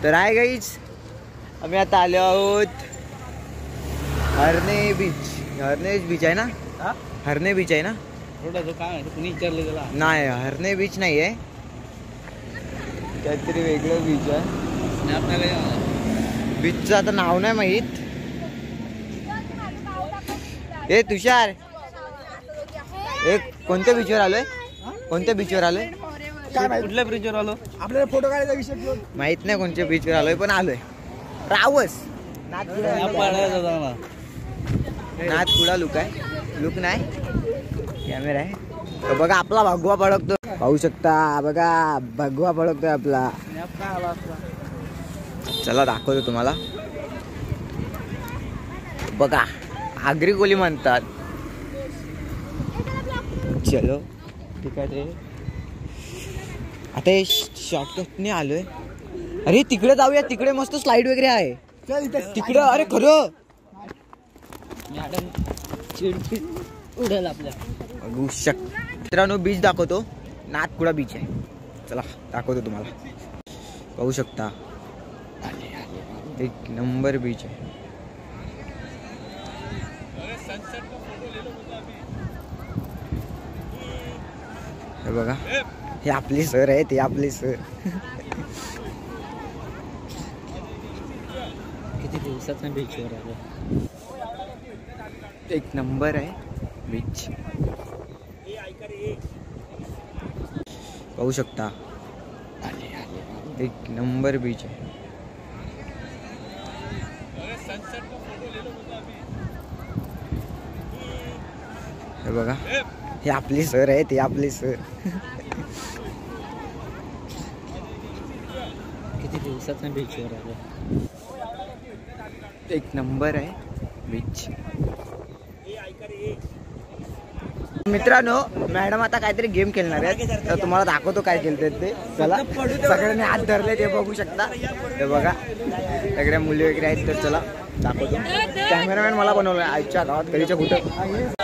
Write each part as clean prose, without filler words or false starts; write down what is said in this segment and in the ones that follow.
तर आहे गाईज, आम्ही आता आलो आहोत हरणे बीच. हरणे बीच आहे ना? हरणे बीच आहे ना? काय कुणी विचारलं त्याला? नाही, हरणे बीच नाही आहे, काहीतरी वेगळं बीच आहे. बीचचं आता नाव नाही माहीत. ए तुषार, एक कोणत्या बीचवर आलोय? कोणत्या बीचवर आलोय? कुठल्या ब्रिजवर आलो? आपल्याला फोटो काढायचा विषय माहित नाही कोणत्या बीचवर आलोय, पण आलोय. रावस नाथपुडा लुक आहे, लुक नाही कॅमेरा आहे. तर बघा आपला भगवा फडकतो, पाहू शकता. बघा भगवा फडकतोय आपला. चला दाखवतो तुम्हाला. बघा आगरी कोली म्हणतात. चलो ठीक आहे. आता शॉर्टकटने आलोय. अरे तिकडे जाऊया, तिकडे मस्त स्लाइड वगैरे आहे तिकडे. अरे खरं उडेल आपल्या. बघू मित्रांनो, बीच दाखवतो. नाथपुडा बीच आहे. चला दाखवतो तुम्हाला. पाहू शकता एक नंबर बीच आहे. हे बघा, हे आपली सर आहे, ते आपली सर. किती दिवसात बीचवर आलो. एक नंबर आहे बीच, पाहू शकता. एक नंबर बीच आहे. हे बघा, हे आपली सर आहे, ते आपली सर. किती दिवसात बीचवर आलो. एक नंबर आहे बीच. मित्रांनो, मॅडम आता काहीतरी गेम खेळणार आहेत, तर तुम्हाला दाखवतो काय खेळतात ते. चला, सगळ्यांनी हात धरले ते बघू शकता. ते बघा सगळ्या मुली वगैरे आहेत, तर चला दाखवतो. कॅमेरामॅन मला बनवलं आजच्या गावात कधीच्या कुठं.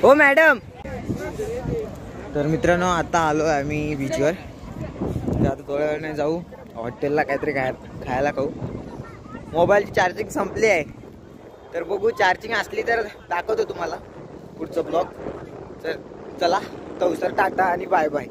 हो मॅडम. तर मित्रांनो, आता आलो आम्ही बीचवर. तर आता थोड्या वेळाने जाऊ हॉटेलला, काहीतरी खायला खाऊ. मोबाईलची चार्जिंग संपली आहे, तर बघू चार्जिंग असली तर दाखवतो तुम्हाला पुढचं ब्लॉग. तर चला, तवसर टाटा आणि बाय बाय.